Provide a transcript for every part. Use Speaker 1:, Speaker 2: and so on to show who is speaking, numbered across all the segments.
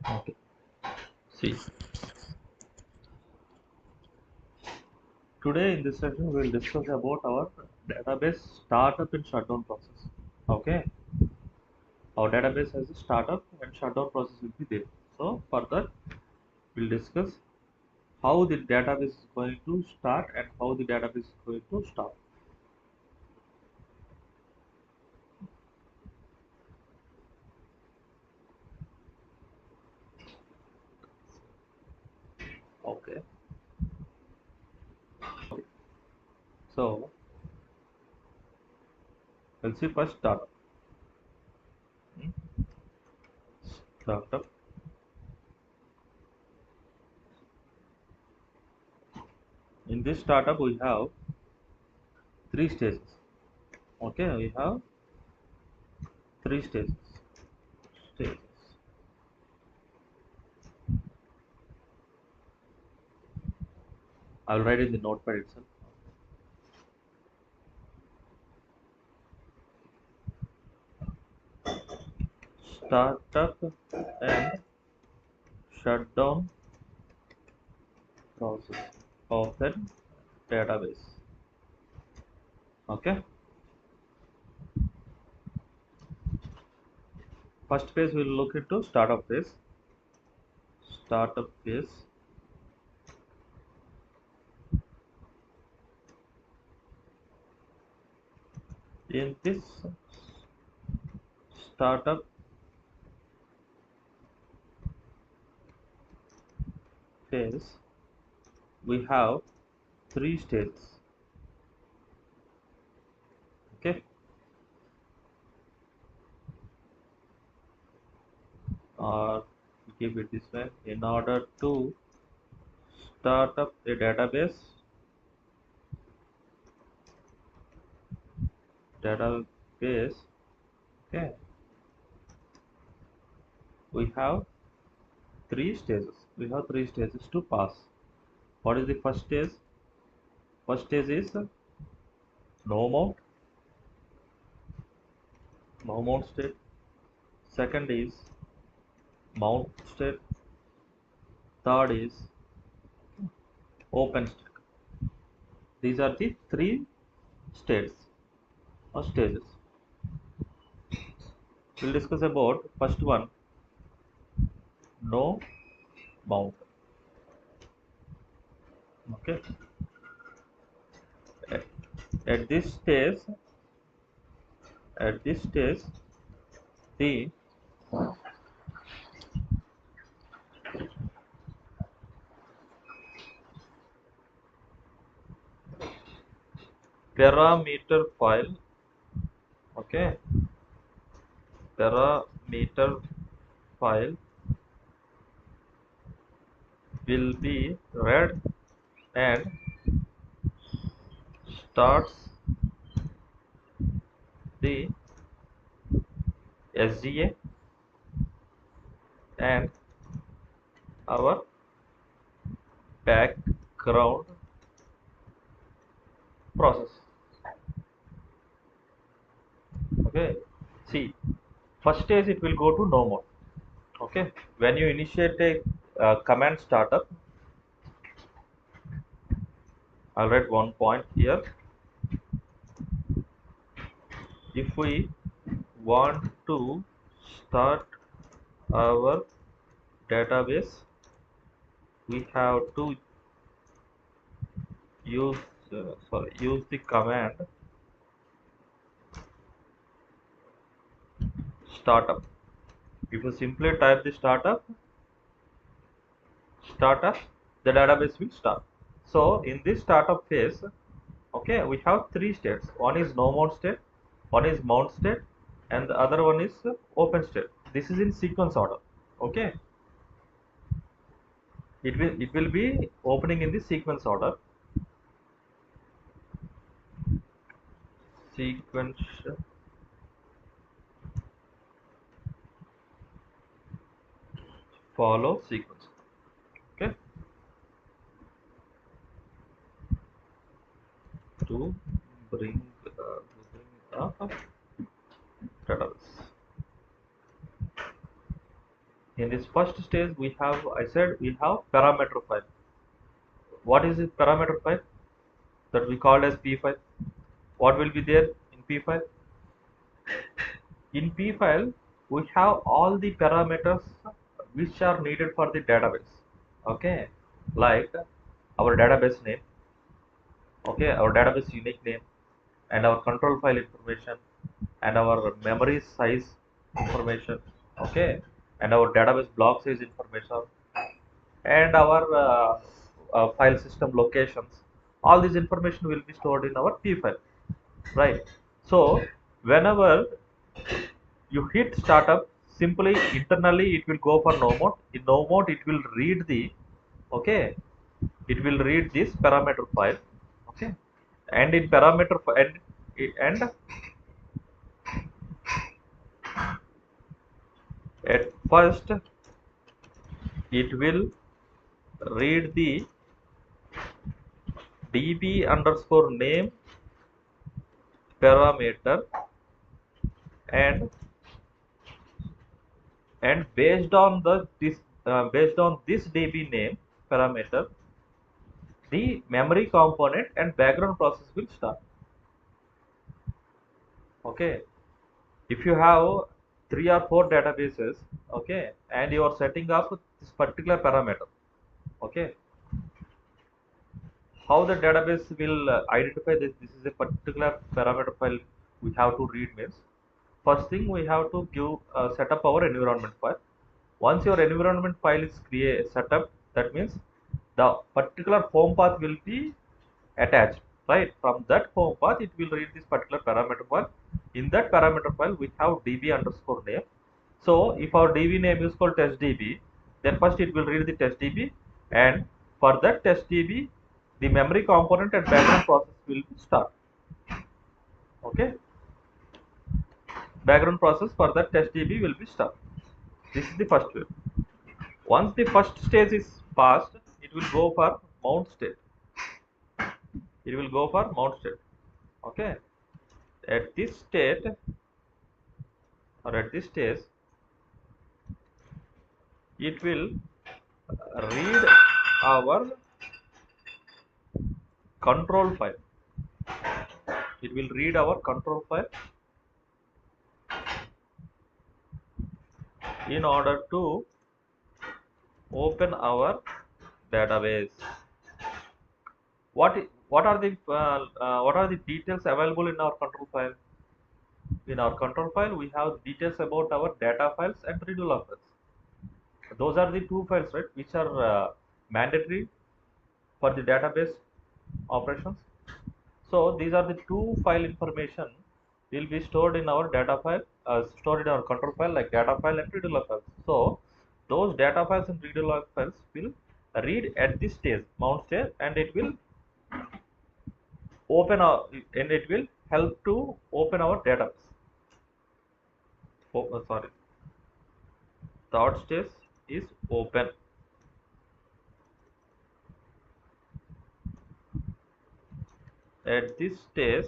Speaker 1: Okay. See, today in this session we will discuss about our database startup and shutdown process. Okay, our database has a startup and shutdown process will be there. So further we'll discuss how the database is going to start and how the database is going to stop. Okay. So we'll see first startup. Hmm? Startup. In this startup we have three stages. Okay, we have three stages. Stages. I'll write in the notepad itself. Startup and shutdown process of the database. Okay. First phase we'll look into startup phase. Startup phase. In this startup phase, we have three stages. Okay. Or keep it this way. In order to start up a database, okay, we have three stages. We have three stages to pass. What is the first stage? First stage is no mount, no mount state. Second is mount state. Third is open state. These are the three states or stages. We'll discuss about first one, no mount. Okay. At, at this stage, the parameter file, okay, parameter file will be read and starts the SGA and our background process. Okay, see, first stage it will go to no mode. Okay, when you initiate a command startup, I'll write one point here. If we want to start our database, we have to use use the command startup. If you simply type the startup, the database will start. So in this startup phase, okay, we have three states. One is no mount state, one is mount state, and the other one is open state. This is in sequence order. Okay, it will be opening in the sequence order. Sequence follow sequence. Okay, to bring up database. In this first stage, we have, I said, we have parameter file. What is this parameter file that we called as P file? What will be there in P file? In P file, we have all the parameters which are needed for the database. Okay, like our database name, okay, our database unique name, and our control file information, and our memory size information, okay, and our database block size information, and our file system locations. All this information will be stored in our P file, right? So whenever you hit startup, simply internally it will go for no mode. In no mode, it will read the, okay, it will read this parameter file, okay, and in parameter and at first it will read the db underscore name parameter, and based on this db name parameter, the memory component and background process will start. Okay, if you have 3 or 4 databases, okay, and you are setting up this particular parameter, okay, how the database will identify this is a particular parameter file we have to read means, first thing we have to give set up our environment file. Once your environment file is set up, that means the particular home path will be attached, right? From that home path it will read this particular parameter file. In that parameter file we have db underscore name. So if our db name is called test db, then first it will read the test db, and for that test db the memory component and background process will start. Okay, background process for that test db will be start. This is the first way. Once the first stage is passed, it will go for mount state. It will go for mount state. Okay, at this state or at this stage it will read our control file. It will read our control file in order to open our database. What are the details available in our control file? In our control file, we have details about our data files and redo log files. Those are the two files, right, which are mandatory for the database operations. So these are the two file information will be stored in our data file, stored in our control file like data file and redo log files. So those data files and redo log files will read at this stage, mount stage, and it will open our, and it will help to open our database. Sorry, third stage is open. At this stage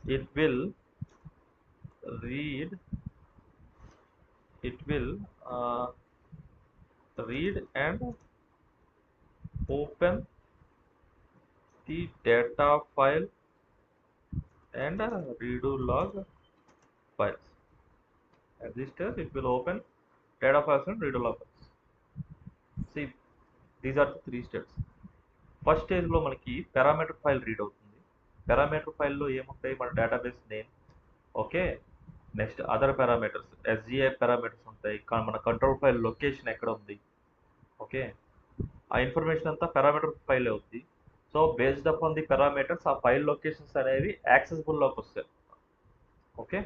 Speaker 1: it will read, it will read and open the data file and redo log files. At this stage it will open data files and redo log files. See, these are the 3 steps. First స్టేజ్లో మనకి parameter file read అవుతుంది. Parameter ఫైల్లో ఏముంటాయి? మన database name, okay, next other parameters, SGI parameters ఉంటాయి, మన control file location ఎక్కడ ఉంది, ఓకే, ఆ ఇన్ఫర్మేషన్ అంతా పారామీటర్ ఫైల్ అవుతుంది. So based upon the parameters ఆ ఫైల్ లొకేషన్స్ అనేవి యాక్సెసిబుల్లోకి వస్తాయి. ఓకే,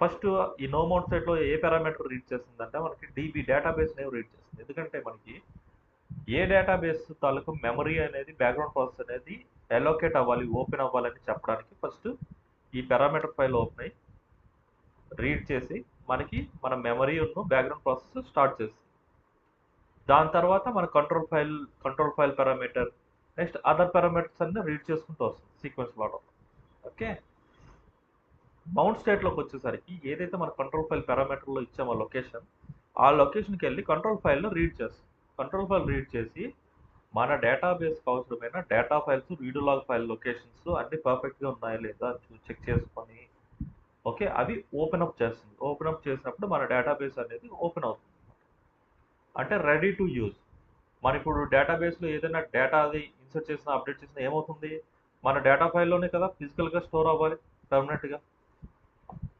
Speaker 1: ఫస్ట్ ఈ నో మోడ్ సైట్లో ఏ పారామీటర్ రీడ్ చేస్తుందంటే మనకి డీబీ డేటాబేస్ నేమ్ రీడ్ చేస్తుంది. ఎందుకంటే మనకి ఏ డేటాబేస్ తాలూకు మెమరీ అనేది బ్యాక్గ్రౌండ్ ప్రాసెస్ అనేది అలోకేట్ అవ్వాలి, ఓపెన్ అవ్వాలని చెప్పడానికి ఫస్ట్ ఈ పారామీటర్ ఫైల్ ఓపెన్ అయ్యి రీడ్ చేసి మనకి మన మెమరీ ఉన్న బ్యాక్గ్రౌండ్ ప్రాసెస్ స్టార్ట్ చేస్తుంది. దాని తర్వాత మన control file parameter, next other parameters అన్ని రీడ్ చేసుకుంటూ వస్తుంది సీక్వెన్స్ వాడడం. ఓకే, మౌంట్ స్టేట్లోకి వచ్చేసరికి ఏదైతే మన కంట్రోల్ ఫైల్ పారామీటర్లో ఇచ్చామో లొకేషన్, ఆ లొకేషన్కి వెళ్ళి కంట్రోల్ ఫైల్లో రీడ్ చేస్తాం. కంట్రోల్ ఫైల్ రీడ్ చేసి మన డేటాబేస్కి అవసరమైన data files, video log file locations అన్ని పర్ఫెక్ట్గా ఉన్నాయా లేదా చెక్ చేసుకొని ఓకే అవి ఓపెన్ అప్ చేస్తుంది. ఓపెన్ అప్ చేసినప్పుడు మన డేటాబేస్ అనేది ఓపెన్ అవుతుంది, అంటే రెడీ టు యూజ్. మన ఇప్పుడు డేటాబేస్లో ఏదైనా డేటా అది ఇన్సర్ట్ చేసినా అప్డేట్ చేసినా ఏమవుతుంది, మన డేటా ఫైల్లోనే కదా ఫిజికల్గా స్టోర్ అవ్వాలి పర్మనెంట్గా.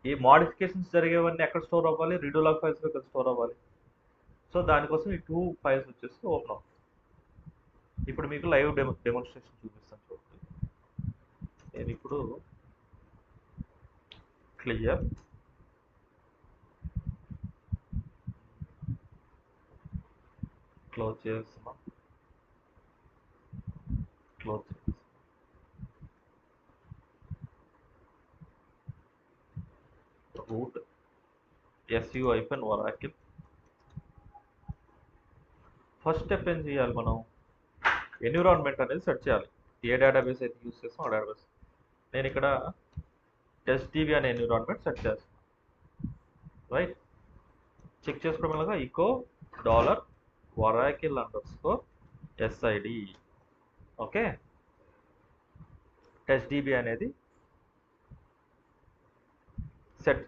Speaker 1: ఈ మోడిఫికేషన్స్ జరిగేవన్నీ ఎక్కడ స్టోర్ అవ్వాలి, రీడో లాగ్ ఫైల్స్లో కదా స్టోర్ అవ్వాలి. సో దానికోసం ఈ 2 ఫైల్స్ వచ్చేసి ఓపెన్ అవుతుంది. ఇప్పుడు మీకు లైవ్ డెమోన్స్ట్రేషన్ చూపిస్తాను చూడండి. నేను ఇప్పుడు క్లియర్ క్లోజ్ చేస్తున్నా, క్లోజ్ చేస్తున్నా. Root su-oracle. ఫస్ట్ స్టెప్ ఏం చేయాలి, మనం ఎన్విరాన్మెంట్ అనేది సెట్ చేయాలి. ఏ డేటాబేస్ అయితే యూస్ చేస్తాం ఆ డేటాబేస్. నేను ఇక్కడ టెస్ట్ DB అనే ఎన్విరాన్మెంట్ సెట్ చేస్తాను. రైట్, చెక్ చేసుకోవడం echo $oracle_SID. Okay, test DB అనేది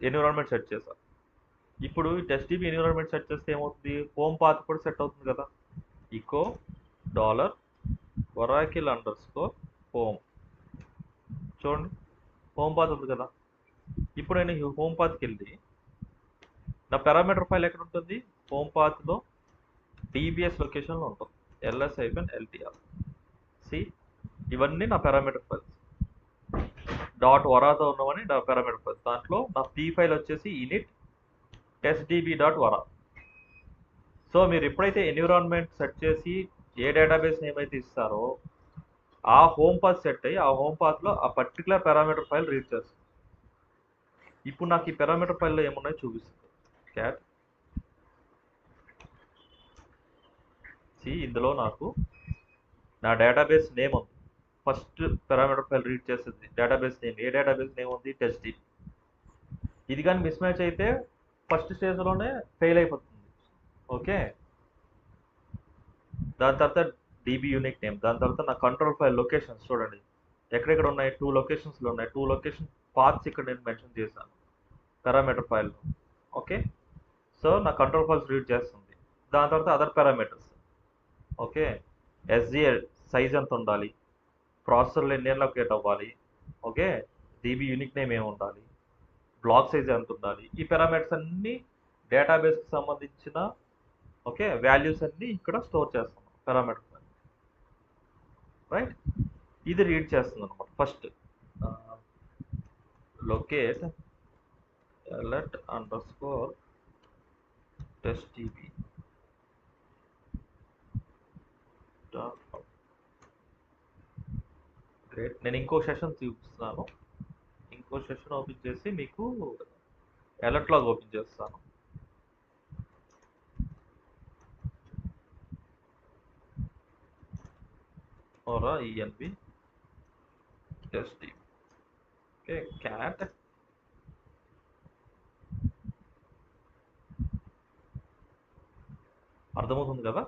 Speaker 1: ఎన్విరాన్మెంట్ సెట్ చేశాను. ఇప్పుడు టెస్ట్ DB ఎన్విరాన్మెంట్ సెట్ చేస్తే ఏమవుతుంది, హోమ్ పాత్ కూడా సెట్ అవుతుంది కదా. Eco $oracle_home. చూడండి, హోమ్ పాత్ ఉంది కదా. ఇప్పుడు నేను హోమ్ పాత్కి వెళ్ళి నా పారామీటర్ ఫైల్ ఎక్కడ ఉంటుంది, హోమ్ పాత్లో DBS లొకేషన్లో ఉంటుంది, ls-ltr. సి, ఇవన్నీ నా పారామీటర్ ఫైల్స్. .waraతో ఉన్నవని నా పారామీటర్ ఫైల్స్. దాంట్లో నా P ఫైల్ వచ్చేసి init testdb.wara. సో మీరు ఎప్పుడైతే ఎన్విరాన్మెంట్ సెట్ చేసి ఏ డేటాబేస్ నేమ్ అయితే ఇస్తారో ఆ హోమ్ పాత్ సెట్ అయ్యి ఆ హోమ్ పాత్లో ఆ పర్టికులర్ పారామీటర్ ఫైల్ రీడ్ చేస్తుంది. ఇప్పుడు నాకు ఈ పారామీటర్ ఫైల్లో ఏమున్నాయో చూపిస్తుంది. క్యాట్ సి, ఇందులో నాకు నా డేటాబేస్ నేమ్ ఉంది. ఫస్ట్ పారామీటర్ ఫైల్ రీడ్ చేస్తుంది డేటాబేస్ నేమ్. ఏ డేటాబేస్ నేమ్ ఉంది, టెస్ట్ DB. ఇది కానీ మిస్ మ్యాచ్ అయితే ఫస్ట్ స్టేజ్లోనే ఫెయిల్ అయిపోతుంది. ఓకే, దాని తర్వాత DB యూనిక్ నేమ్, దాని తర్వాత నా కంట్రోల్ ఫైల్ లొకేషన్స్ చూడండి ఎక్కడెక్కడ ఉన్నాయి, 2 లొకేషన్స్లో ఉన్నాయి. 2 లొకేషన్ పాత్స్ ఇక్కడ నేను మెన్షన్ చేశాను పారామీటర్ ఫైల్లో. ఓకే, సో నా కంట్రోల్ ఫైల్స్ రీడ్ చేస్తుంది. దాని తర్వాత other parameters. Okay, SGA size ఎంత ఉండాలి, ప్రాసెసర్లో ఎన్ని లొకేట్ అవ్వాలి, ఓకే, DB యూనిక్ నేమ్ ఏమి ఉండాలి, బ్లాక్ సైజ్ ఎంత ఉండాలి, ఈ పారామీటర్స్ అన్నీ డేటాబేస్కి సంబంధించిన ఓకే వాల్యూస్ అన్నీ ఇక్కడ స్టోర్ చేస్తున్నాం పారామీటర్ ఫైల్. రైట్, ఇది రీడ్ చేస్తుంది అనమాట. First locate alert_testdb. గ్రేట్, నేను ఇంకో సెషన్ చూపిస్తున్నాను. ఇంకో సెషన్ ఓపెన్ చేసి మీకు అలర్ట్ లాగ్ ఓపెన్ చేస్తాను. ఓరా env test DB. Okay, cat అర్థమవుతుంది కదా.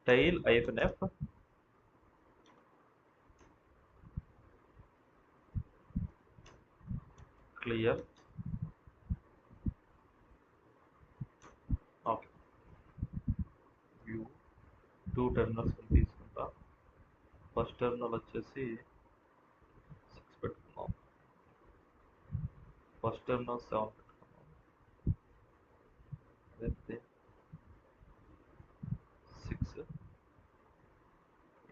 Speaker 1: tail -f clear. Okay, view 2 terminals తీసుకుంటా. ఫస్ట్ టెర్మినల్ వచ్చేసి 6 పెట్టుకున్నాం, ఫస్ట్ టెర్మినల్ 7 పెట్టుకున్నాం, అదైతే 6,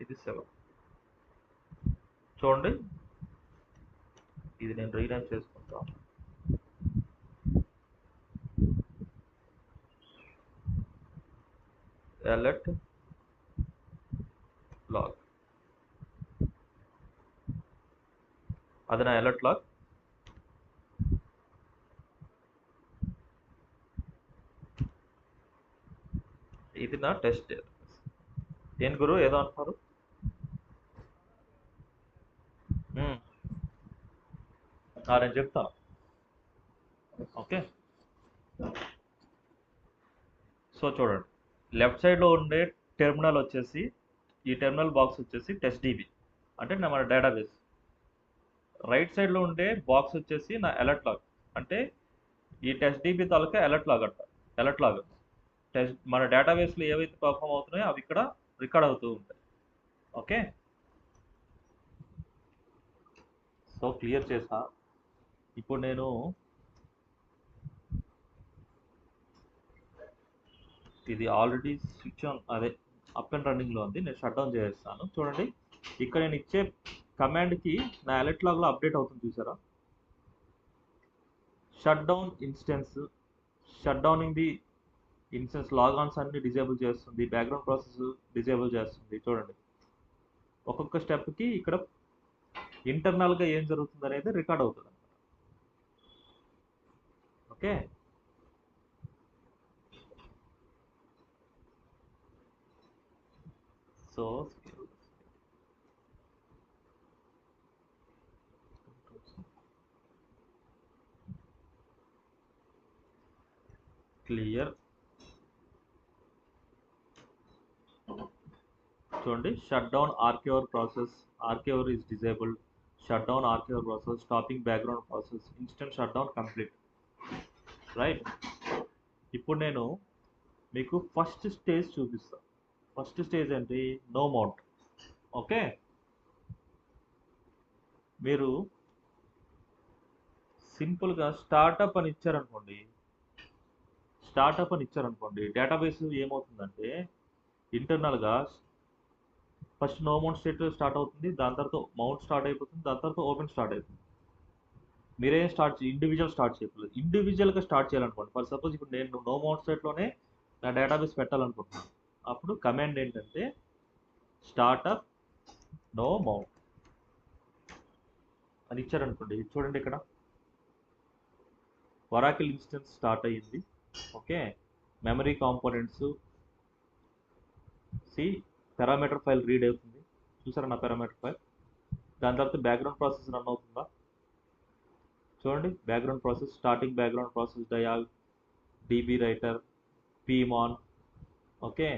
Speaker 1: ఇది 7. చూడండి, ఇది నేను రీనేమ్ చేసుకుంటా. alert log, అది నా alert log. ఇది నా టెస్ట్ డేటాబేస్. ఏం గురు ఏదో అంటారు? నేను చెప్తాను. ఓకే, సో చూడండి, లెఫ్ట్ సైడ్లో ఉండే టెర్మినల్ వచ్చేసి, ఈ టెర్మినల్ బాక్స్ వచ్చేసి టెస్ట్ డీబీ అంటే నా మన డేటాబేస్. రైట్ సైడ్లో ఉండే బాక్స్ వచ్చేసి నా అలర్ట్ లాగ్ అంటే ఈ టెస్ట్ డీబీ తాలూకా అలర్ట్ లాగ్ అంట. అలర్ట్ లాగ్ టెస్ట్ మన డేటాబేస్లో ఏవైతే పర్ఫామ్ అవుతున్నాయో అవి ఇక్కడ రికార్డ్ అవుతూ ఉంటాయి. ఓకే, సో క్లియర్ చేసా. ఇప్పుడు నేను ఇది ఆల్రెడీ స్విచ్ ఆన్, అదే అప్ అండ్ రన్నింగ్లో ఉంది. నేను షట్ డౌన్ చేస్తాను. చూడండి, ఇక్కడ నేను ఇచ్చే కమాండ్కి నా అలర్ట్ లాగ్లో అప్డేట్ అవుతుంది, చూసారా? Shut down instance, shut downing the instance logons అన్ని డిజేబుల్ చేస్తుంది, బ్యాక్గ్రౌండ్ ప్రాసెస్ డిజేబుల్ చేస్తుంది. చూడండి, ఒక్కొక్క స్టెప్కి ఇక్కడ ఇంటర్నల్గా ఏం జరుగుతుంది అనేది రికార్డ్ అవుతుంది. Okay, so clear. చూడండి, shut down archiver process, archiver is disabled, shut down archiver process, stopping background process, instant shut down complete. Right, ఇప్పుడు నేను మీకు ఫస్ట్ స్టేజ్ చూపిస్తాను. ఫస్ట్ స్టేజ్ ఏంటి? No mount. ఓకే, మీరు సింపుల్గా స్టార్టప్ అని ఇచ్చారనుకోండి, డేటాబేస్ ఏమవుతుందంటే ఇంటర్నల్గా first no mount state start అవుతుంది, దాని తర్వాత మౌంట్ స్టార్ట్ అయిపోతుంది, దాని తర్వాత ఓపెన్ స్టార్ట్ అవుతుంది. మీరేం ఇండివిజువల్ స్టార్ట్ చేయలేదు, ఇండివిజువల్గా స్టార్ట్ చేయాలనుకోండి. ఫర్ సపోజ్ ఇప్పుడు నేను నో మౌంట్ స్టేట్లోనే నా డేటాబేస్ పెట్టాలనుకుంటున్నాను. అప్పుడు కమాండ్ ఏంటంటే స్టార్టప్ నో మౌంట్ అని ఇచ్చారనుకోండి. చూడండి, ఇక్కడ ఒరాకిల్ ఇన్స్టెన్స్ స్టార్ట్ అయ్యింది. Okay, memory components see parameter file read అవుతుంది. చూసారా నా పారామీటర్ ఫైల్? దాని తర్వాత బ్యాక్గ్రౌండ్ ప్రాసెస్ రన్ అవుతుందా? చూడండి, background process, starting background process DIAG, DB writer, PMON. Okay,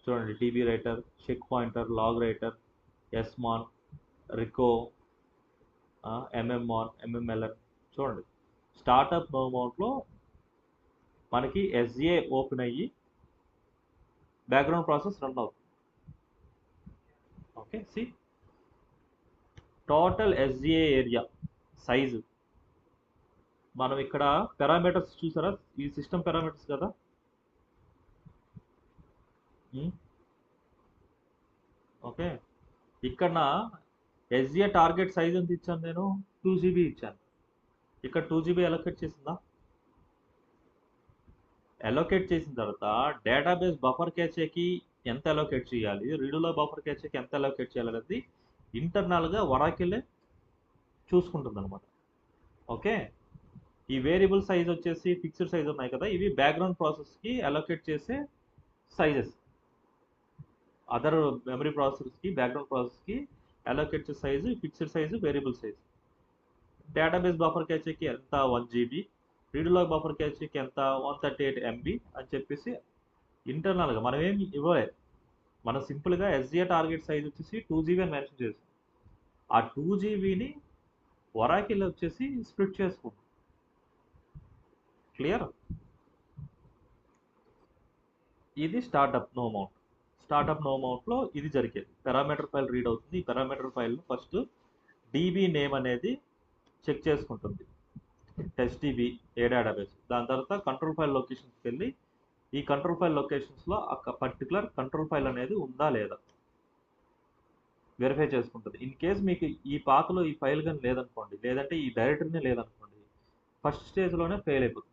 Speaker 1: చూడండి, DB writer, check pointer, log writer, SMON, RECO, MMON, MMLN. చూడండి, startup no మౌంట్లో మనకి ఎస్ఏ ఓపెన్ అయ్యి బ్యాక్గ్రౌండ్ ప్రాసెస్ రన్ అవుతుంది. Okay, see total SA area size. మనం ఇక్కడ parameters చూసారా? ఈ సిస్టమ్ పారామీటర్స్ కదా. ఓకే, ఇక్కడ నా ఎస్ఏ టార్గెట్ సైజ్ ఎంత ఇచ్చాను? నేను 2 GB ఇచ్చాను. ఇక్కడ 2 GB అలొకేట్ చేసిందా? అలొకేట్ చేసిన తర్వాత డేటాబేస్ బఫర్ క్యాచేకి ఎంత అలొకేట్ చేయాలి, రీడులో బఫర్ క్యాచేకి ఎంత అలొకేట్ చేయాలి అనేది ఇంటర్నల్గా ఒరాకిల్ చూసుకుంటుంది అనమాట. ఓకే, ఈ వేరియబుల్ సైజ్ వచ్చేసి ఫిక్స్డ్ సైజ్ ఉన్నాయి కదా, ఇవి బ్యాక్గ్రౌండ్ ప్రాసెస్కి అలొకేట్ చేసే సైజెస్. అదర్ మెమరీ ప్రాసెస్కి, బ్యాక్గ్రౌండ్ ప్రాసెస్కి అలొకేట్ చేసే size fixed size, variable size. Database buffer క్యాచేకి ఎంత 1 GB, రీడ్లాగ్ బఫర్ క్యాచేకి ఎంత 138 MB అని చెప్పేసి ఇంటర్నల్గా మనం ఏమి ఇవ్వలేదు. మనం సింపుల్గా ఎస్జిఏ టార్గెట్ సైజ్ వచ్చేసి 2 GB అని మెన్షన్ చేస్తాం. ఆ 2 GBని ఒరాకిల్ వచ్చేసి స్ప్లిట్ చేసుకుంటాం. క్లియర్? ఇది startup no mount. Startup no మౌంట్లో ఇది జరిగేది. పారామీటర్ ఫైల్ రీడ్ అవుతుంది. ఈ parameter file first DB name అనేది చెక్ చేసుకుంటుంది, టెస్ట్ డీబీ ఏ డేటాబేస్. దాని తర్వాత కంట్రోల్ ఫైల్ లొకేషన్స్కి వెళ్ళి ఈ కంట్రోల్ ఫైల్ లొకేషన్స్లో ఒక పర్టికులర్ కంట్రోల్ ఫైల్ అనేది ఉందా లేదా వెరిఫై చేసుకుంటుంది. ఇన్ కేస్ మీకు ఈ పాత్లో ఈ ఫైల్ కానీ లేదనుకోండి, లేదంటే ఈ డైరెక్టరీనే లేదనుకోండి, ఫస్ట్ స్టేజ్లోనే ఫెయిల్ అయిపోతుంది.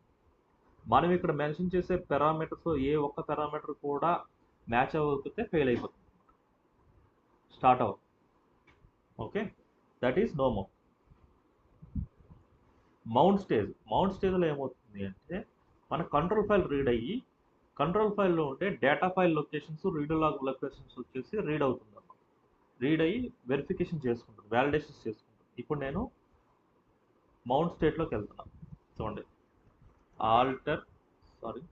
Speaker 1: మనం ఇక్కడ మెన్షన్ చేసే పారామీటర్స్ ఏ ఒక్క పారామీటర్ కూడా మ్యాచ్ అవ్వకపోతే ఫెయిల్ అయిపోతుంది, స్టార్ట్ అవ్వదు. Okay, that is no mount. Mount స్టేజ్లో ఏమవుతుంది అంటే మన కంట్రోల్ ఫైల్ రీడ్ అయ్యి కంట్రోల్ ఫైల్లో ఉంటే data file locations read log locations వచ్చేసి రీడ్ అవుతుంది అన్నమాట. రీడ్ అయ్యి వెరిఫికేషన్ చేసుకుంటుంది, వ్యాలిడేషన్స్ చేసుకుంటుంది. ఇప్పుడు నేను మౌంట్ స్టేట్లోకి వెళ్తున్నాను. చూడండి, ఆల్టర్ సారీ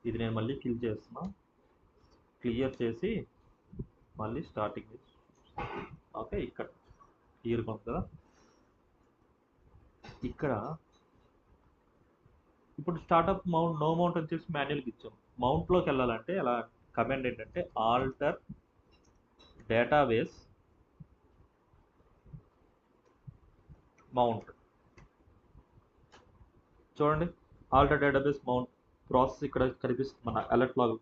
Speaker 1: ఇది నేను మళ్ళీ క్లియర్ చేసి మళ్ళీ స్టార్టింగ్. ఓకే, ఇక్కడ క్లియర్గా ఉంది కదా. ఇక్కడ ఇప్పుడు స్టార్ట్అప్ మౌంట్ నో మౌంట్ వచ్చేసి మాన్యువల్గా ఇచ్చాం. మౌంట్లోకి వెళ్ళాలంటే అలా కమాండ్ ఏంటంటే ఆల్టర్ డేటాబేస్ మౌంట్. చూడండి, ఆల్టర్ డేటాబేస్ మౌంట్ ప్రాసెస్ ఇక్కడ కనిపిస్తుంది మన alert log.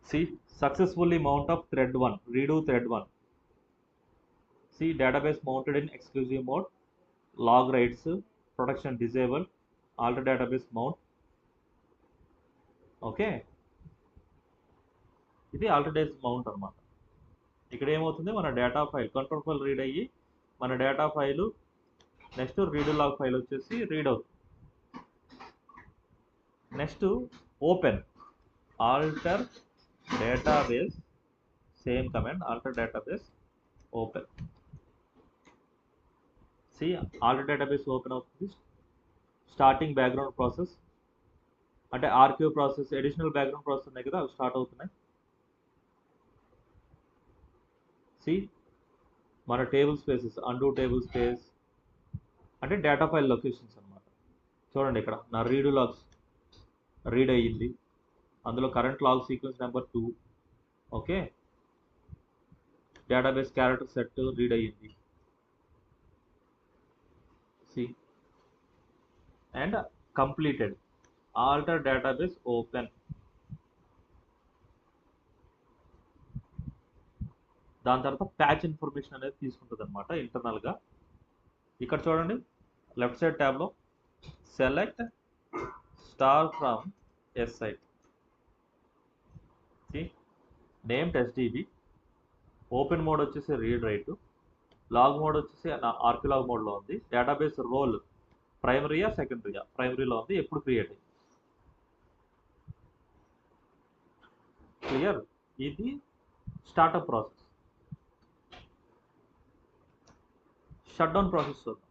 Speaker 1: See, successfully mount of thread 1, redo thread 1. See, database mounted in exclusive mode, log writes, protection disabled, alter database mount. Okay, ఇది alter days mount అనమాట. ఇక్కడ ఏమవుతుంది, మన data file control file read అయ్యి మన data file next read log file వచ్చేసి read అవుతుంది. Next open alter database, same command alter database open. See alter database open అవుతుంది. స్టార్టింగ్ బ్యాక్గ్రౌండ్ ప్రాసెస్ అంటే ఆర్క్యూ ప్రాసెస్, అడిషనల్ బ్యాక్గ్రౌండ్ ప్రాసెస్ ఉన్నాయి కదా, అవి స్టార్ట్ అవుతున్నాయి. సి మన table spaces, undo table space అంటే డేటా ఫైల్ లొకేషన్స్ అనమాట. చూడండి, ఇక్కడ నా రీడ్ లాగ్స్ రీడ్ అయ్యింది, అందులో current log sequence number 2. Okay, database character set read అయ్యింది. See and completed alter database open. దాని తర్వాత ప్యాచ్ ఇన్ఫర్మేషన్ అనేది తీసుకుంటుంది అనమాట ఇంటర్నల్గా. ఇక్కడ చూడండి, లెఫ్ట్ సైడ్ ట్యాబ్లో సెలెక్ట్ స్టార్ ఫ్రమ్ ఎస్ సైట్. Name test DB, open mode వచ్చేసి రీడ్ రైట్, లాగ్ మోడ్ వచ్చేసి ఆర్పీ లాగ్ మోడ్లో ఉంది. డేటాబేస్ రోల్ ప్రైమరీయా సెకండరీయా, ప్రైమరీలో ఉంది. ఎప్పుడు క్రియేట్ అయ్యింది, క్లియర్. ఇది startup process. Shut down process చూద్దాం.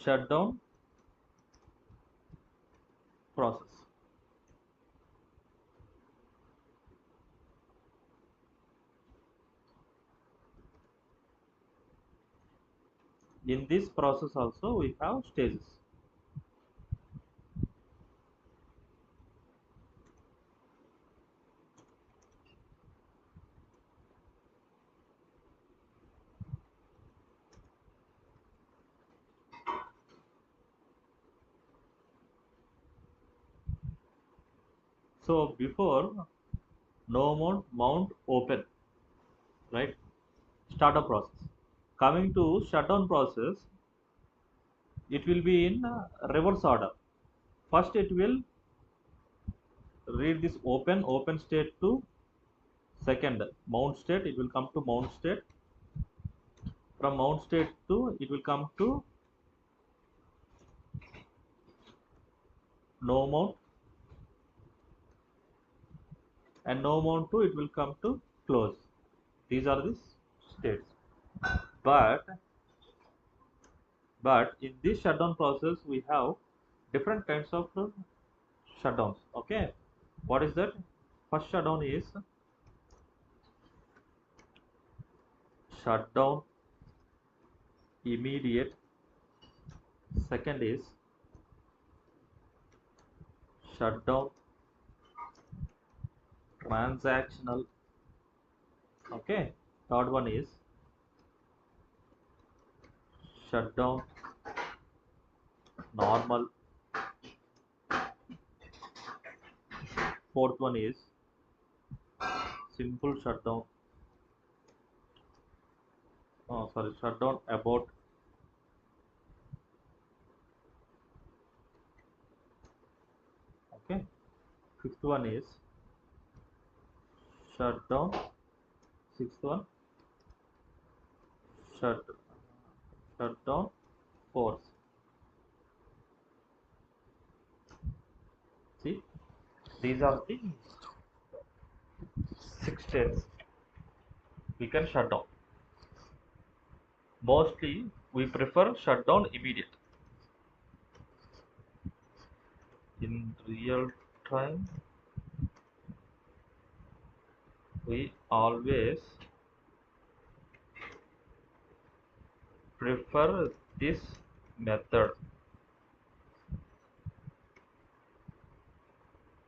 Speaker 1: Shutdown process. In this process also we have stages. So before no mount open, right? Startup process. Coming to shutdown process, it will be in reverse order. First it will read this open state to second mount state. It will come to mount state. From mount state to it will come to no mount, and no mount to it will come to close. These are the states. But in this shutdown process we have different kinds of shutdowns. Okay, what is that? First shutdown is shutdown immediate. Second is shutdown transactional. Okay, third one is shutdown normal. Fourth one is simple shutdown. Shutdown about. Okay, fifth one is shutdown. Sixth one, shut shutdown force. See, these are the 6 states we can shut down. Mostly we prefer shutdown immediate. In real time, we always prefer this method.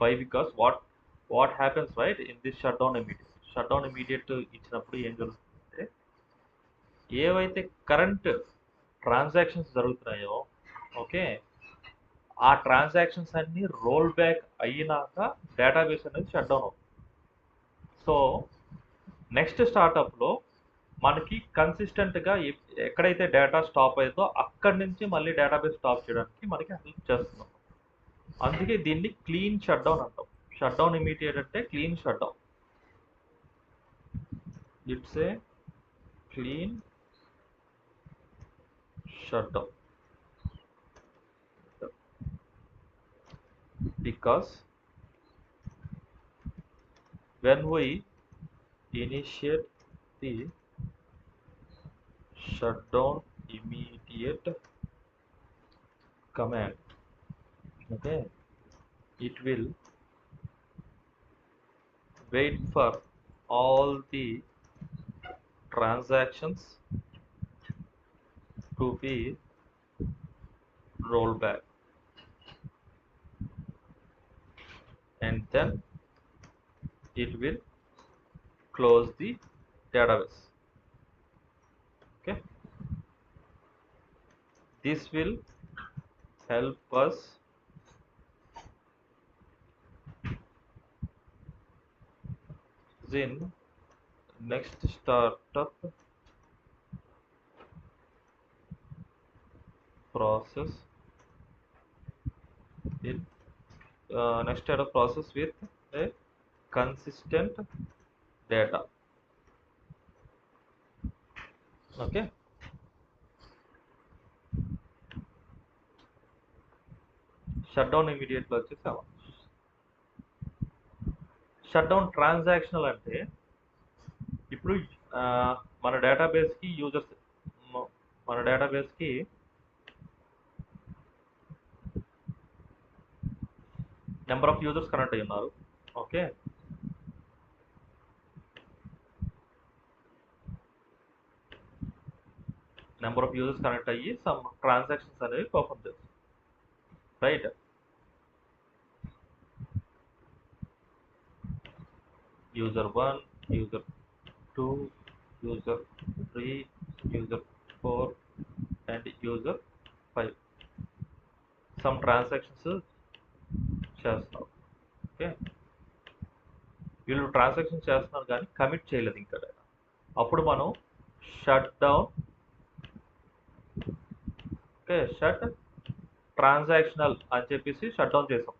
Speaker 1: Why? Because what happens, right, in this shutdown immediate ఇచ్చినప్పుడు ఏం జరుగుతుందంటే ఏవైతే current transactions జరుగుతున్నాయో okay ఆ transactions అన్ని roll back అయినాక database అనేది shut down అవుతుంది. సో నెక్స్ట్ స్టార్టప్లో మనకి కన్సిస్టెంట్గా ఎక్కడైతే డేటా స్టాప్ అవుతుందో అక్కడి నుంచి మళ్ళీ డేటాబేస్ స్టాప్ చేయడానికి మనకి హెల్ప్ చేస్తున్నాం. అందుకే దీన్ని క్లీన్ షట్ డౌన్ అంటాం. షట్ డౌన్ ఇమీడియట్ అంటే clean shut down. It's a clean shut down because when we initiate the shutdown immediate command, okay, it will wait for all the transactions to be rolled back, and then it will close the database. Okay, this will help us in next startup process in next startup process with a consistent data. Okay, shutdown immediate లో వచ్చేసాము. Shutdown transactional అంటే ఇప్పుడు మన డేటాబేస్కి users మన డేటాబేస్కి number of users connect అయ్యి ఉన్నారు. Okay, number of users connect అయ్యి some transactions అనేవి పర్ఫామ్ చేస్తారు, right. User 1, user 2, user 3, user 4 and user 5 some transactions చేస్తున్నారు. ఓకే, వీళ్ళు ట్రాన్సాక్షన్ చేస్తున్నారు కానీ కమిట్ చేయలేదు ఇంకా. అప్పుడు మనం shut down, okay, shut transactional అని చెప్పేసి షట్ డౌన్ చేసాం.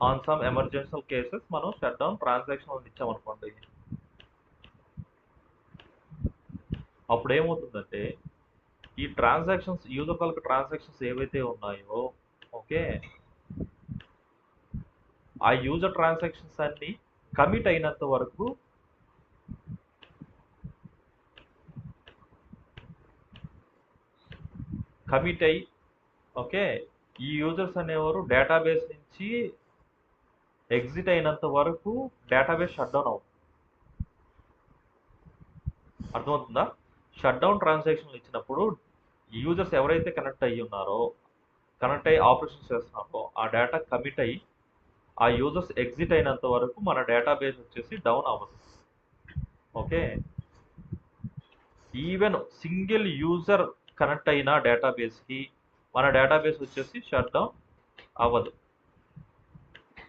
Speaker 1: ఆన్ సమ్ ఎమర్జెన్షియల్ కేసెస్ మనం షట్ డౌన్ ట్రాన్సాక్షనల్ ఇచ్చామనుకోండి, అప్పుడు ఏమవుతుందంటే ఈ ట్రాన్సాక్షన్స్ యూజర్ తాలూకు ట్రాన్సాక్షన్స్ ఏవైతే ఉన్నాయో ఓకే ఆ యూజర్ ట్రాన్సాక్షన్స్ అన్ని కమిట్ అయినంత వరకు కమిట్ అయ్యి ఓకే ఈ యూజర్స్ అనేవారు డేటాబేస్ నుంచి ఎగ్జిట్ అయినంత వరకు డేటాబేస్ షట్ డౌన్ అవుతుంది. అర్థమవుతుందా? షట్ డౌన్ ట్రాన్సాక్షన్ ఇచ్చినప్పుడు యూజర్స్ ఎవరైతే కనెక్ట్ అయ్యి ఉన్నారో కనెక్ట్ అయ్యి ఆపరేషన్స్ చేస్తున్నారో ఆ డేటా కమిట్ అయ్యి ఆ యూజర్స్ ఎగ్జిట్ అయినంత వరకు మన డేటాబేస్ వచ్చేసి డౌన్ అవ్వదు. Okay, even single user connect అయిన డేటాబేస్కి మన డేటాబేస్ వచ్చేసి షట్ డౌన్ అవ్వదు.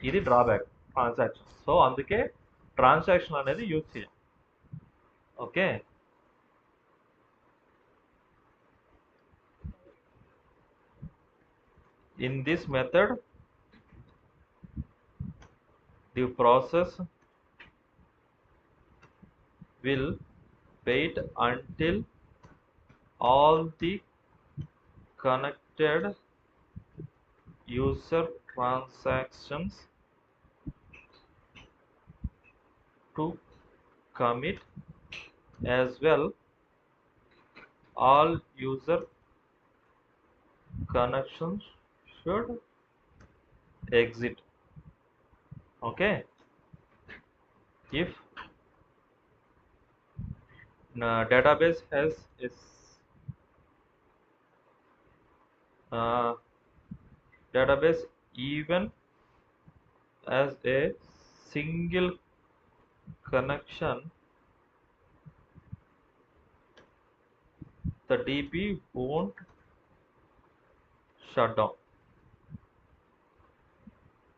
Speaker 1: ఇది డ్రాబ్యాక్ ట్రాన్సాక్షన్. సో అందుకే ట్రాన్సాక్షన్ అనేది యూజ్ చేయాలి. Okay, in this method the process will wait until all the connected user transactions to commit as well. All user connections should exit. Okay, if database has is database even as a single connection, the DB won't shut down.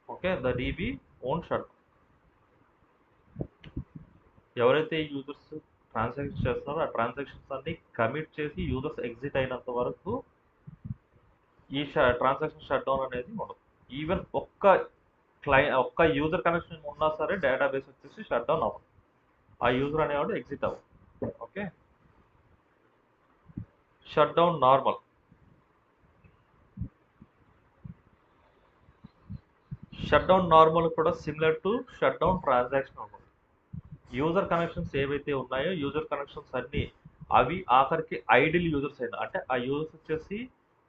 Speaker 1: Okay, the DB won't shut down. ఎవరైతే users transaction చేస్తున్నారో ఆ transactions అన్ని commit చేసి users exit అయినంత వరకు ఈ transaction shut down అనేది ఉండదు. ఈవెన్ ఒక్క యూజర్ కనెక్షన్ ఉన్నా సరే డేటాబేస్ వచ్చేసి షట్ డౌన్ అవ్వదు. ఆ యూజర్ అనేవాడు ఎగ్జిట్ అవ్వదు. Okay, shut down normal. Shut down normal కూడా similar to shut down transaction ఉంటుంది. యూజర్ కనెక్షన్స్ ఏవైతే ఉన్నాయో యూజర్ కనెక్షన్స్ అన్ని అవి ఆఖరికి ఐడిల్ యూజర్స్ అయినా, అంటే ఆ యూజర్స్ వచ్చేసి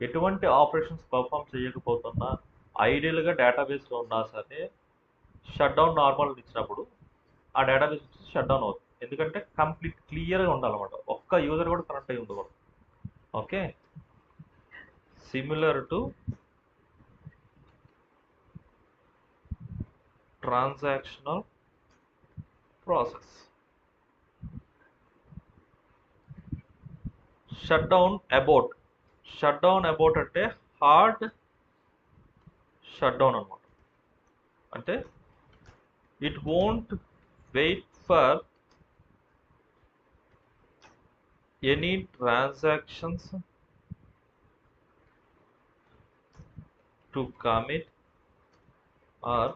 Speaker 1: ఎటువంటి ఆపరేషన్స్ పర్ఫామ్ చేయకపోతున్నా ఐడియల్గా డేటాబేస్లో ఉన్నా సరే షట్ డౌన్ నార్మల్ ఇచ్చినప్పుడు ఆ డేటాబేస్ వచ్చేసి షట్ డౌన్ అవుతుంది. ఎందుకంటే కంప్లీట్ క్లియర్గా ఉండాలన్నమాట, ఒక్క యూజర్ కూడా కనెక్ట్ అయ్యి ఉండకూడదు. Okay, similar to transactional process. Shut down abort. Shut down abort అంటే హార్డ్ షట్ డౌన్ అనమాట. అంటే it won't wait for any transactions to commit or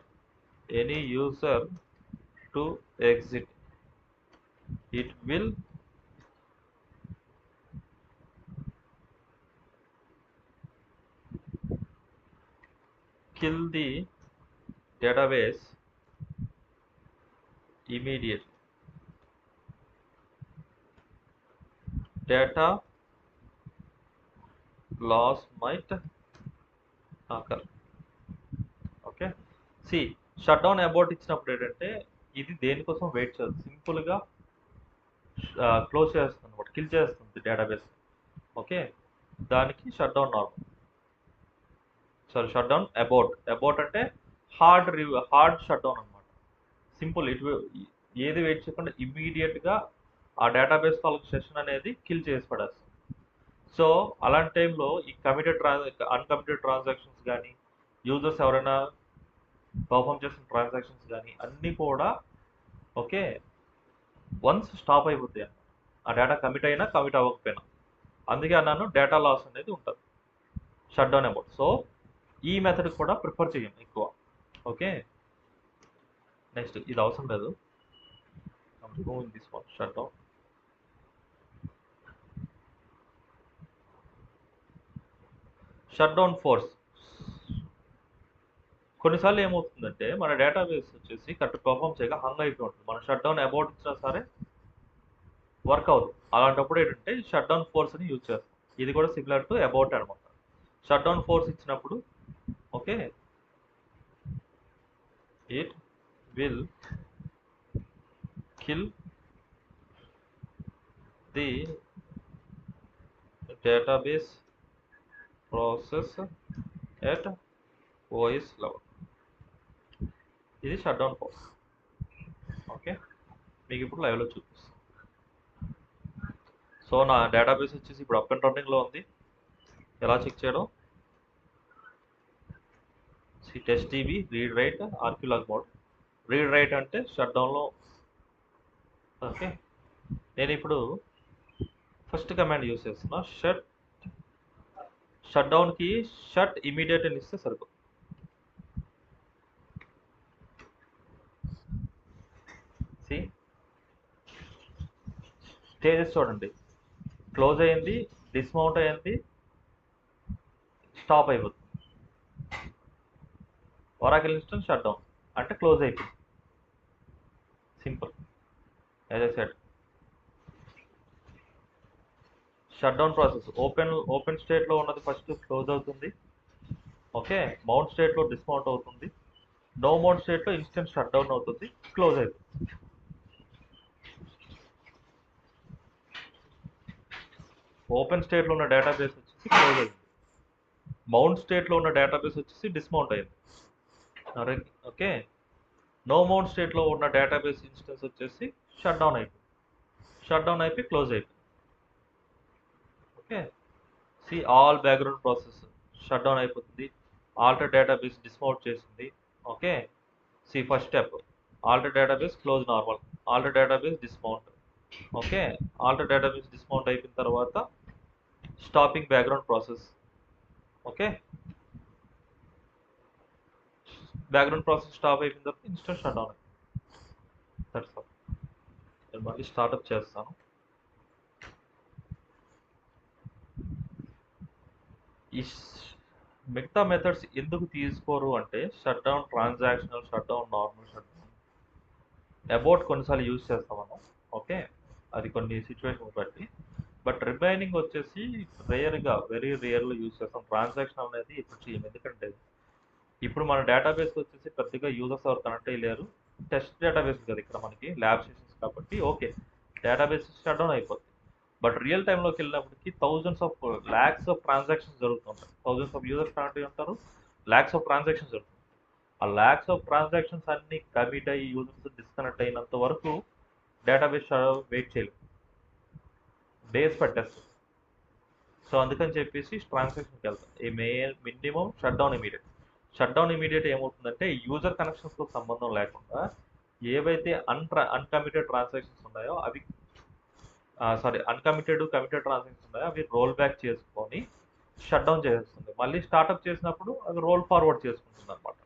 Speaker 1: any user to exit. It will kill the database immediately. Data loss might occur. Okay, see shut down abort ఇచ్చినప్పుడు ఏంటంటే ఇది దేనికోసం wait చేయదు, సింపుల్గా close చేస్తుంది అనమాట, కిల్ చేస్తుంది database. Okay, దానికి shut down normal. Sorry, shut down about. About అంటే హార్డ్ షట్ డౌన్ అనమాట. సింపుల్, ఏది వెయిట్ చేయకుండా ఇమ్మీడియట్గా ఆ డేటాబేస్ తాలూకు సెషన్ అనేది కిల్ చేసి పడేస్తుంది. సో అలాంటి టైంలో ఈ అన్కమిటెడ్ ట్రాన్సాక్షన్స్ కానీ యూజర్స్ ఎవరైనా పర్ఫామ్ చేసిన ట్రాన్సాక్షన్స్ కానీ అన్నీ కూడా ఓకే వన్స్ స్టాప్ అయిపోతాయి అన్నమాట, ఆ డేటా కమిట్ అయినా కమిట్ అవ్వకపోయినా. అందుకే అన్నాను డేటా లాస్ అనేది ఉంటుంది షట్ డౌన్ అబౌట్. సో ఈ మెథడ్ కూడా ప్రిఫర్ చేయం ఎక్కువ. ఓకే, నెక్స్ట్ ఇది అవసరం లేదు, తీసుకోండి shut down. Shut down force. కొన్నిసార్లు ఏమవుతుందంటే మన డేటాబేస్ వచ్చేసి కరెక్ట్ పర్ఫామ్ చేయక హంగ్ అయిపోయి ఉంటుంది, మనం షట్ డౌన్ అబౌట్ ఇచ్చినా సరే వర్క్ అవుతుంది. అలాంటప్పుడు ఏంటంటే షట్ డౌన్ ఫోర్స్ అని యూజ్ చేస్తాం. ఇది కూడా సిమిలర్ టు అబౌట్ అనమాట. షట్ డౌన్ ఫోర్స్ ఇచ్చినప్పుడు okay it will kill the database process at OS level. ఇది షట్ డౌన్ ఫోర్స్. ఓకే, మీకు ఇప్పుడు లైవ్లో చూపిస్తాను. సో నా డేటాబేస్ వచ్చేసి ఇప్పుడు అప్ అండ్ రన్నింగ్లో ఉంది. ఎలా చెక్ చేయడం, test DB read write archivelog mode. Read write అంటే షట్ డౌన్లో. ఓకే, నేను ఇప్పుడు ఫస్ట్ కమాండ్ యూస్ చేస్తున్నా, షట్ డౌన్కి షట్ ఇమీడియట్ అని ఇస్తే సరిపోతుంది. సి స్టేజెస్ చూడండి, క్లోజ్ అయ్యింది, డిస్మౌంట్ అయ్యింది, స్టాప్ అయిపోతుంది. ఒరాకిల్ ఇన్స్టెన్స్ షట్ డౌన్ అంటే క్లోజ్ అయిపోయింది. Simple. As I said, shut down process open స్టేట్లో ఉన్నది ఫస్ట్ క్లోజ్ అవుతుంది. ఓకే, మౌంట్ స్టేట్లో డిస్మౌంట్ అవుతుంది. నో మౌంట్ స్టేట్లో ఇన్స్టెంట్ షట్ డౌన్ అవుతుంది, క్లోజ్ అవుతుంది. ఓపెన్ స్టేట్లో ఉన్న డేటాబేస్ వచ్చేసి క్లోజ్ అయింది. మౌంట్ స్టేట్లో ఉన్న డేటాబేస్ వచ్చేసి డిస్మౌంట్ అయింది. ఓకే, నో మౌంట్ స్టేట్లో ఉన్న డేటాబేస్ ఇన్స్టెన్స్ వచ్చేసి షట్ డౌన్ అయిపోయింది. షట్ డౌన్ అయిపోయి క్లోజ్ అయిపోయింది. Okay, see all background process shut down అయిపోతుంది. ఆల్టర్ డేటాబేస్ డిస్మౌంట్ చేసింది. Okay, see first step alter database close normal, alter database dismount. Okay, alter database dismount అయిపోయిన తర్వాత stopping background process. Okay, background process stop అయిపోయిన తర్వాత instant shut down. That's all. నేను మళ్ళీ startup చేస్తాను. ఈ మిగతా మెథడ్స్ ఎందుకు తీసుకోరు అంటే shut down transactional, shut down normal, shut down about కొన్నిసార్లు యూజ్ చేస్తాం మనం. ఓకే, అది కొన్ని సిచ్యువేషన్ బట్టి. బట్ రిమైనింగ్ వచ్చేసి రేర్గా, వెరీ రేర్లో యూజ్ చేస్తాం. ట్రాన్సాక్షన్ అనేది ఇప్పుడు చేయం. ఎందుకంటే ఇప్పుడు మన డేటాబేస్ వచ్చేసి పెద్దగా యూజర్స్ ఎవరు కనెక్ట్ అయ్యలేరు. టెస్ట్ డేటాబేస్ కదా ఇక్కడ మనకి ల్యాబ్ సెషన్స్ కాబట్టి. ఓకే, డేటాబేస్ షట్ డౌన్ అయిపోతుంది. బట్ రియల్ టైంలోకి వెళ్ళినప్పటికీ thousands of lakhs of transactions జరుగుతుంటాయి. థౌజండ్స్ ఆఫ్ యూజర్స్ కనెక్ట్ అయ్యి ఉంటారు, ల్యాక్స్ ఆఫ్ ట్రాన్సాక్షన్స్ జరుగుతుంది. ఆ ల్యాక్స్ ఆఫ్ ట్రాన్సాక్షన్స్ అన్ని కమిట్ అయ్యి యూజర్స్ డిస్కనెక్ట్ అయినంత వరకు డేటాబేస్ వెయిట్ చేయలేదు, డేస్ పట్టేస్తుంది. సో అందుకని చెప్పేసి ట్రాన్సాక్షన్కి వెళ్తాం. Minimum shut down immediate. Shut down immediate ఏమవుతుందంటే యూజర్ కనెక్షన్స్తో సంబంధం లేకుండా ఏవైతే అన్కమిటెడ్ ట్రాన్సాక్షన్స్ ఉన్నాయో అవి కమిటెడ్ ట్రాన్సాక్షన్స్ ఉన్నాయో అవి రోల్ బ్యాక్ చేసుకొని షట్ డౌన్ చేసేస్తుంది. మళ్ళీ స్టార్ట్అప్ చేసినప్పుడు అది రోల్ ఫార్వర్డ్ చేసుకుంటుంది అనమాట.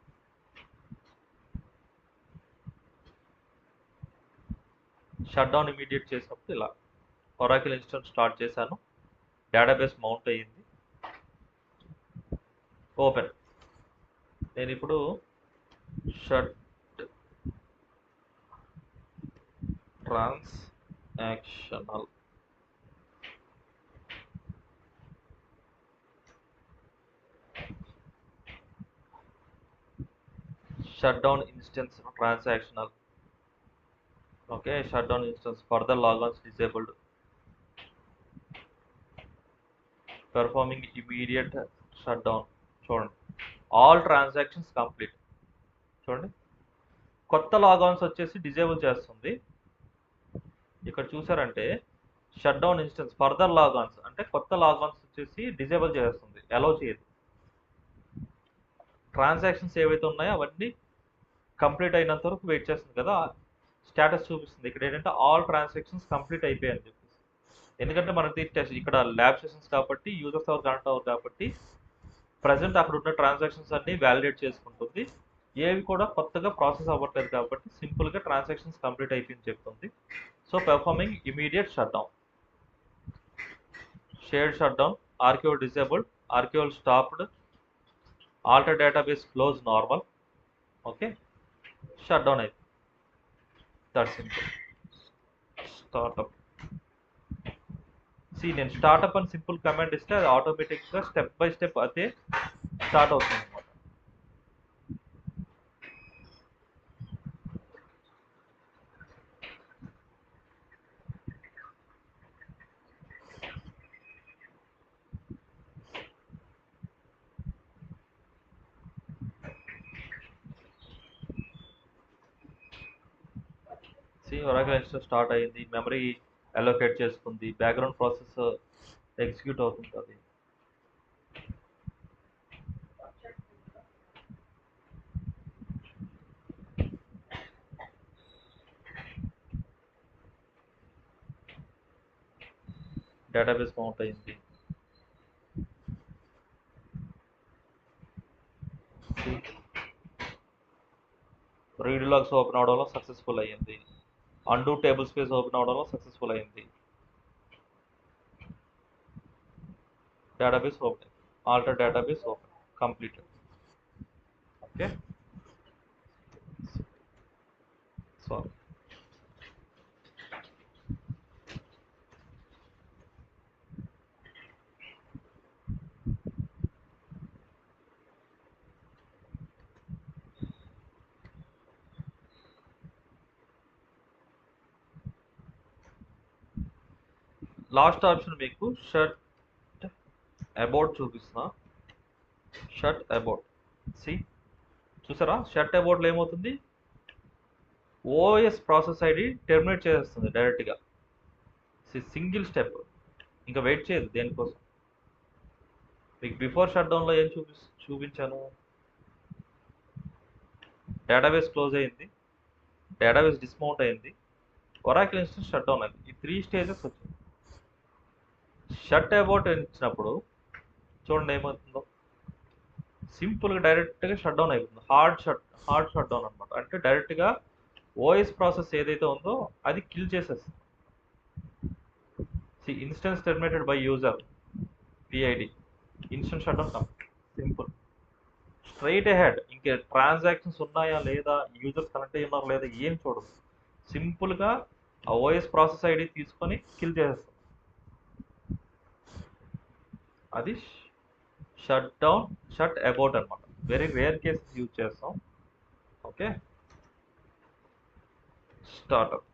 Speaker 1: షట్ డౌన్ ఇమీడియట్ చేసినప్పుడు ఇలా ఒరాకిల్ ఇన్స్టెన్స్ స్టార్ట్ చేశాను, డేటాబేస్ మౌంట్ అయ్యింది, ఓపెన్. నేను ఇప్పుడు shut transactional shut down instance transactional. Okay, shut down instance further logons disabled, performing immediate shut down. చూడండి, ఆల్ ట్రాన్సాక్షన్స్ కంప్లీట్. చూడండి, కొత్త లాగాన్స్ వచ్చేసి డిజేబుల్ చేస్తుంది. ఇక్కడ చూసారంటే shut down instance further logons అంటే కొత్త లాగాన్స్ వచ్చేసి డిజేబుల్ చేస్తుంది, అలౌ చేయదు. ట్రాన్సాక్షన్స్ ఏవైతే ఉన్నాయో అవన్నీ కంప్లీట్ అయినంత వరకు వెయిట్ చేస్తుంది కదా, స్టేటస్ చూపిస్తుంది. ఇక్కడ ఏంటంటే ఆల్ ట్రాన్సాక్షన్స్ కంప్లీట్ అయిపోయాయని చెప్పేసి. ఎందుకంటే మనకి ఇక్కడ ల్యాబ్ సెషన్స్ కాబట్టి యూజర్స్ ఎవరు కనెక్ట్ అవ్వరు కాబట్టి ప్రజెంట్ అక్కడ ఉన్న ట్రాన్సాక్షన్స్ అన్ని వ్యాలిడేట్ చేసుకుంటుంది. ఏవి కూడా కొత్తగా ప్రాసెస్ అవ్వట్లేదు కాబట్టి సింపుల్గా ట్రాన్సాక్షన్స్ కంప్లీట్ అయిపోయింది చెప్తుంది. So performing immediate shut down, shared shut down, RQL disabled, RQL stopped, alter database close normal. Okay, shut down అయిపోయింది. That simple. స్టార్ట్అప్. నేను స్టార్ట్అప్ అని సింపుల్ కమాండ్ ఇస్తే అది ఆటోమేటిక్గా స్టెప్ బై స్టెప్ అదే స్టార్ట్ అవుతుంది అనమాట. ఒరాకిల్ ఇన్స్టెన్స్ స్టార్ట్ అయ్యింది, మెమరీ అలోకేట్ చేసుకుంది, బ్యాక్గ్రౌండ్ ప్రాసెస్ ఎగ్జిక్యూట్ అవుతుంది. డేటాబేస్ మౌంట్ అయింది. రీడ్ లాగ్స్ ఓపెన్ అవడంలో సక్సెస్ఫుల్ అయ్యింది. undo table space open అవడంలో సక్సెస్ఫుల్ అయింది. Database open, alter database open, completed. Okay, sorry. Last option మీకు షట్ అబౌట్ చూపిస్తున్నా. షట్ అబౌట్, సి చూసారా? షట్ అబౌట్లో ఏమవుతుంది, ఓఎస్ ప్రాసెస్ ఐడి టెర్మినేట్ చేసేస్తుంది డైరెక్ట్గా. సింగిల్ స్టెప్, ఇంకా వెయిట్ చేయదు దేనికోసం. మీకు బిఫోర్ షట్ డౌన్లో ఏం చూపించాను, డేటాబేస్ క్లోజ్ అయింది, డేటాబేస్ డిస్మౌంట్ అయింది, ఒరాకిల్ ఇన్స్టెన్స్ షట్ డౌన్ అయింది. ఈ 3 స్టేజెస్ వచ్చింది. షట్ అబౌట్ ఇచ్చినప్పుడు చూడండి ఏమవుతుందో, సింపుల్గా డైరెక్ట్గా షట్ డౌన్ అయిపోతుంది. హార్డ్ షట్ డౌన్ అనమాట. అంటే డైరెక్ట్గా ఓఎస్ ప్రాసెస్ ఏదైతే ఉందో అది కిల్ చేసేస్తుంది. Instance terminated by user PID, instance shut down complete. Simple, straight ahead. ఇంకే ట్రాన్సాక్షన్స్ ఉన్నాయా లేదా, యూజర్స్ కనెక్ట్ అయ్యి ఉన్నారా లేదా ఏం చూడదు. సింపుల్గా ఆ ఓఎస్ ప్రాసెస్ ఐడి తీసుకొని కిల్ చేసేస్తాం. అది షట్ డౌన్, షట్ అబౌట్ అనమాట. వెరీ రేర్ కేసెస్ యూజ్ చేస్తాం. Okay, startup.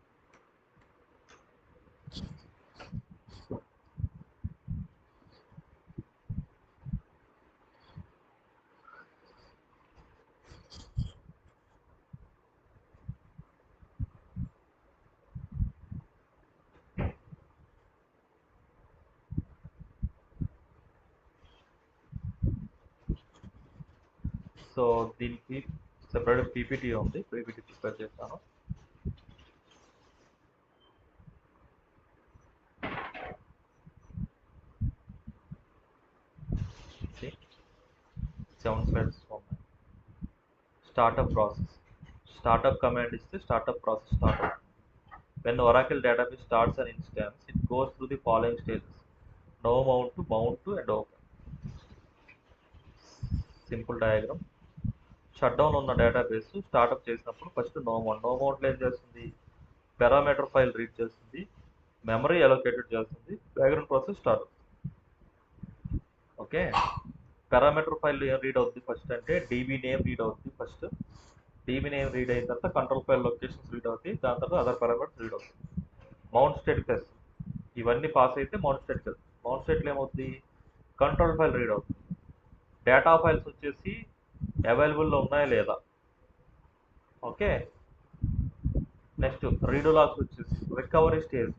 Speaker 1: సో దీనికి సెపరేట్ పీపీటీ ఉంది, పీపీటీ ప్రిపేర్ చేస్తాను. సెవెన్ స్లైడ్స్ ఉన్నాయి. Startup process. స్టార్ట్అప్ కమాండ్ ఇస్తే స్టార్ట్అప్ ప్రాసెస్ స్టార్ట్ అవుతుంది. When Oracle database starts an instance, it goes through the following stages: no mount to and open. Simple diagram. Shut down ఉన్న database startup చేసినప్పుడు first no మౌంట్లో ఏం చేస్తుంది, parameter file read చేస్తుంది, memory allocated చేస్తుంది, background process start. Okay, parameter file ఏం read అవుతుంది first అంటే DB name read అవుతుంది ఫస్ట్. డీబీ నేమ్ రీడ్ అయిన తర్వాత కంట్రోల్ ఫైల్ లొకేషన్స్ రీడ్ అవుతాయి, దాని తర్వాత అదర్ పారామీటర్స్ రీడ్ అవుతుంది. మౌంట్ స్టేట్కి వస్తుంది. ఇవన్నీ పాస్ అయితే మౌంట్ స్టేట్కి వెళ్తుంది. మౌంట్ స్టేట్లో ఏమవుతుంది, కంట్రోల్ ఫైల్ రీడ్ అవుతుంది. డేటా ఫైల్స్ వచ్చేసి అవైలబుల్లో ఉన్నాయా లేదా. ఓకే, నెక్స్ట్ రీడో లాగ్స్ వచ్చేసి రికవరీ స్టేజ్,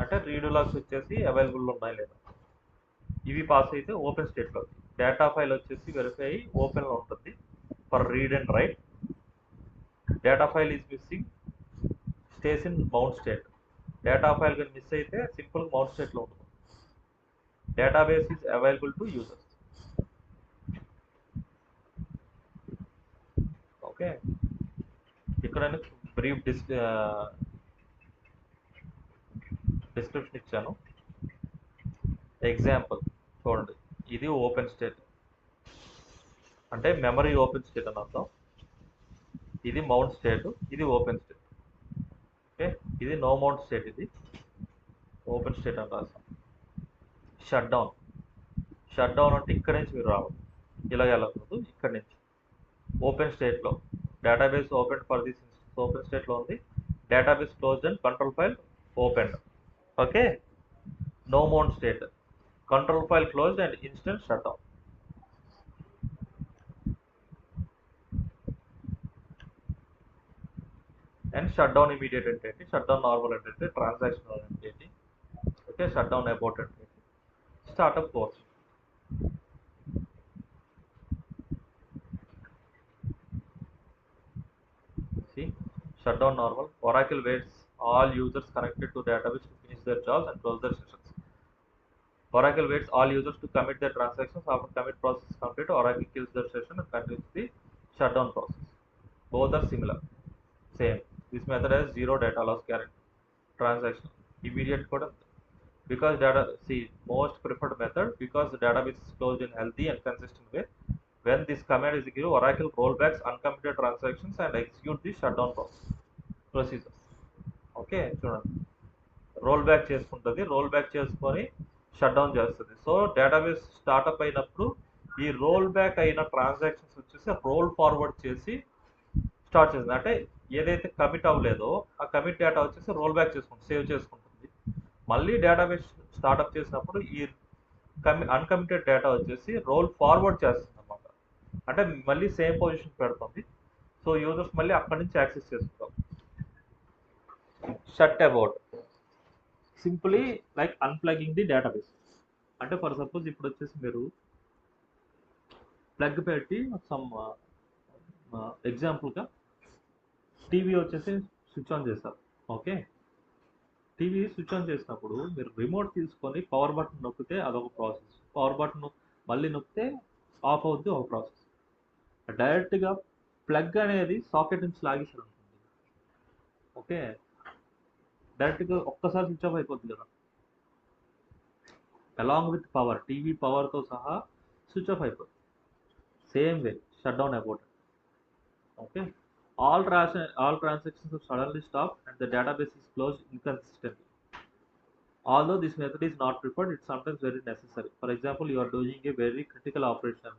Speaker 1: అంటే రీడో లాగ్స్ వచ్చేసి అవైలబుల్లో ఉన్నాయా లేదా. ఇవి పాస్ అయితే ఓపెన్ స్టేట్లో. డేటా ఫైల్ వచ్చేసి వెరిఫై అయ్యి ఓపెన్లో ఉంటుంది for read and right. Data file is missing, stays in mount state. Data file కానీ మిస్ అయితే సింపుల్గా మౌంట్ స్టేట్లో ఉంటుంది. Database is available to users. Okay, ఇక్కడ బ్రీఫ్ డిస్క్రిప్షన్ ఇచ్చాను. ఎగ్జాంపుల్ చూడండి, ఇది ఓపెన్ స్టేట్ అంటే మెమరీ ఓపెన్ స్టేట్ అని అర్థం. ఇది మౌంట్ స్టేట్, ఇది ఓపెన్ స్టేట్. ఓకే, ఇది నో మౌంట్ స్టేట్, ఇది ఓపెన్ స్టేట్ అని రాస్తాం. Shut down. షట్ డౌన్ అంటే ఇక్కడ నుంచి మీరు రావాలి, ఇలా వెళ్ళకూడదు, ఇక్కడ నుంచి. ఓపెన్ స్టేట్లో database open for this open స్టేట్లో ఉంది. Database closed and control file open. Okay, no mount state, control file closed and instance shut down. And shut down immediate అంటే ఏంటి, షట్ డౌన్ నార్మల్ అంటే ట్రాన్సాక్షనల్ అంటే ఏంటి. Okay, shut down abort అంటే startup force. See, shutdown normal. Oracle waits all users connected to database to finish their jobs and close their sessions. Oracle waits all users to commit their transactions. After commit process is complete, Oracle kills their session and continues the shutdown process. Both are similar, same. This method has zero data loss guarantee. Transaction immediate code because data see most preferred method because the database is closed in healthy and consistent way. When this command is given, Oracle rollbacks uncommitted transactions and execute the shutdown procedures. Okay, చూడండి roll back చేసుకుంటుంది, roll back చేసుకొని shut down చేస్తుంది. So database startup అయినప్పుడు ఈ roll back అయిన transactions వచ్చేసి roll forward చేసి start చేస్తుంది. అంటే ఏదైతే కమిట్ అవ్వలేదో ఆ కమిట్ డేటా వచ్చేసి రోల్ బ్యాక్ చేసుకుంటుంది, సేవ్ చేసుకుంటుంది. మళ్ళీ డేటాబేస్ స్టార్ట్అప్ చేసినప్పుడు ఈ అన్కమిటెడ్ డేటా వచ్చేసి రోల్ ఫార్వర్డ్ చేస్తుంది అనమాట. అంటే మళ్ళీ సేమ్ పొజిషన్ పెడుతుంది. సో యూజర్స్ మళ్ళీ అక్కడి నుంచి యాక్సెస్ చేసుకుంటాం. Shut abort simply like అన్ప్లగింగ్ the database. అంటే ఫర్ సపోజ్ ఇప్పుడు వచ్చేసి మీరు ప్లగ్ పెట్టి సమ్ ఎగ్జాంపుల్గా టీవీ వచ్చేసి స్విచ్ ఆన్ చేస్తారు. ఓకే, టీవీ స్విచ్ ఆన్ చేసినప్పుడు మీరు రిమోట్ తీసుకొని పవర్ బటన్ నొక్కితే అదొక ప్రాసెస్, పవర్ బటన్ మళ్ళీ నొక్కితే ఆఫ్ అవుద్ది ఒక ప్రాసెస్. డైరెక్ట్గా ప్లగ్ అనేది సాకెట్ నుంచి లాగేసారు అనుకోండి, ఓకే, డైరెక్ట్గా ఒక్కసారి స్విచ్ ఆఫ్ అయిపోద్ది కదా, అలాంగ్ విత్ పవర్, టీవీ పవర్తో సహా స్విచ్ ఆఫ్ అయిపోద్ది. Same way shut down about. Okay, all transactions are suddenly stopped and the database is closed inconsistently. Although this method is not preferred, it's sometimes very necessary. For example, you are doing a very critical operation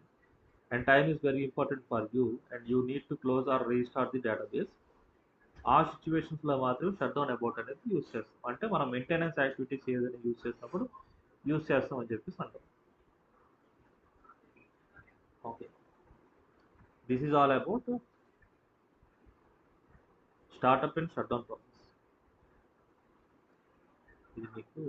Speaker 1: and time is very important for you and you need to close or restart the database. ఆ సిచ్యువేషన్స్లో మాత్రం shut down about అనేది use చేస్తాం. అంటే మనం maintenance activities ఏదైనా use చేసినప్పుడు use చేస్తాం అని చెప్పేసి అంటాం. Okay, this is all about startup and shut down process. ఇది మీకు